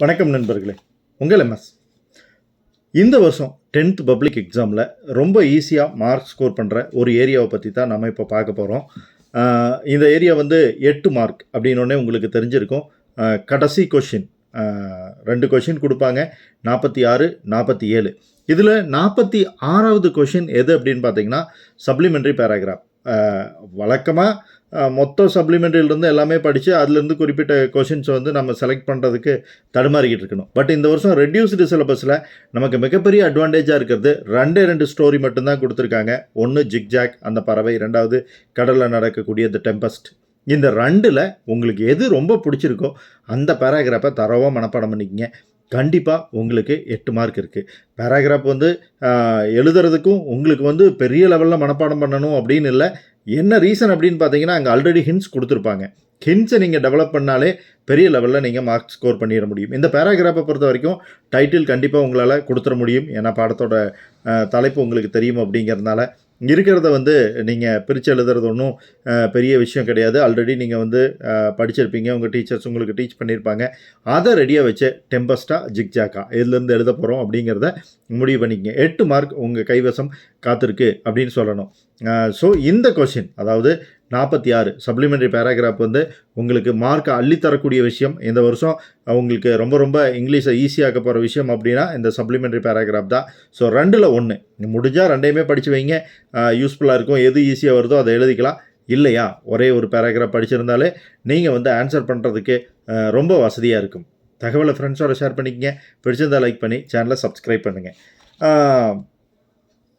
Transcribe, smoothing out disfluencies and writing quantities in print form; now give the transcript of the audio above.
வணக்கம் நண்பர்களே, உங்கள் எம்எஸ். இந்த வருஷம் 10th பப்ளிக் எக்ஸாமில் ரொம்ப ஈஸியாக மார்க் ஸ்கோர் பண்ணுற ஒரு ஏரியாவை பற்றி தான் நம்ம இப்போ பார்க்க போகிறோம். இந்த ஏரியா வந்து 8 மார்க் அப்படின்னோடனே உங்களுக்கு தெரிஞ்சிருக்கும். கடைசி கொஷின் 2 கொஷின் கொடுப்பாங்க, 46, 47. இதில் 46வது கொஷின் எது அப்படின்னு பார்த்தீங்கன்னா சப்ளிமெண்ட்ரி பேராகிராஃப். வழக்கமாக மொத்த சப்ளிமெண்ட்ரியிலேருந்து எல்லாமே படித்து அதுலேருந்து குறிப்பிட்ட கொஷின்ஸ் வந்து நம்ம செலக்ட் பண்ணுறதுக்கு தடுமாறிக்கிட்டு இருக்கணும். பட் இந்த வருஷம் ரெடியூஸ்டு சிலபஸில் நமக்கு மிகப்பெரிய அட்வான்டேஜாக இருக்கிறது 2 ஸ்டோரி மட்டும்தான் கொடுத்துருக்காங்க. ஒன்று ஜிக்ஜாக் அந்த பறவை, 2வது கடலில் நடக்கக்கூடிய த டெம்பஸ்ட். இந்த 2ல் உங்களுக்கு எது ரொம்ப பிடிச்சிருக்கோ அந்த பேராகிராஃபை தரவாக மனப்பாடம் பண்ணிக்கிங்க. கண்டிப்பாக உங்களுக்கு 8 மார்க் இருக்குது. பேராகிராஃப் வந்து எழுதுறதுக்கும் உங்களுக்கு வந்து பெரிய லெவலில் மனப்பாடம் பண்ணணும் அப்படின்னு இல்லை. என்ன ரீசன் அப்படின்னு பார்த்தீங்கன்னா அங்கே ஆல்ரெடி ஹிண்ட்ஸ் கொடுத்துருப்பாங்க. ஹிண்ட்ஸை நீங்கள் டெவலப் பண்ணாலே பெரிய லெவலில் நீங்கள் மார்க் ஸ்கோர் பண்ணிட முடியும். இந்த பேராகிராஃபை பொறுத்த வரைக்கும் டைட்டில் கண்டிப்பாக உங்களால் கொடுத்துட முடியும். ஏன்னா பாடத்தோட தலைப்பு உங்களுக்கு தெரியும் அப்படிங்கிறதுனால இருக்கிறத வந்து நீங்கள் பிரித்து எழுதுறது ஒன்றும் பெரிய விஷயம் கிடையாது. ஆல்ரெடி நீங்கள் வந்து படிச்சிருப்பீங்க, உங்கள் டீச்சர்ஸ் உங்களுக்கு டீச் பண்ணியிருப்பாங்க. அதை ரெடியாக வச்சு டெம்பஸ்டா ஜிக்ஜாக்கா இதுலேருந்து எழுத போகிறோம் அப்படிங்கிறத முடிவு பண்ணிக்கங்க. 8 மார்க் உங்கள் கைவசம் காத்திருக்கு அப்படின்னு சொல்லணும். ஸோ இந்த கொஷின், அதாவது 46 சப்ளிமெண்ட்ரி பேராகிராஃப் வந்து உங்களுக்கு மார்க்கை அள்ளித்தரக்கூடிய விஷயம். இந்த வருஷம் உங்களுக்கு ரொம்ப ரொம்ப இங்கிலீஷை ஈஸியாக்க போகிற விஷயம் அப்படின்னா இந்த சப்ளிமெண்ட்ரி பேராகிராஃப் தான். ஸோ 2ல் 1 முடிஞ்சால் 2யுமே படித்து வைங்க, யூஸ்ஃபுல்லாக இருக்கும். எது ஈஸியாக வருதோ அதை எழுதிக்கலாம். இல்லையா ஒரே ஒரு பேராகிராஃப் படிச்சிருந்தாலே நீங்கள் வந்து ஆன்சர் பண்ணுறதுக்கு ரொம்ப வசதியாக இருக்கும். தகவலை ஃப்ரெண்ட்ஸோட ஷேர் பண்ணிக்கங்க. பிடிச்சிருந்தால் லைக் பண்ணி சேனலை சப்ஸ்கிரைப் பண்ணுங்கள்.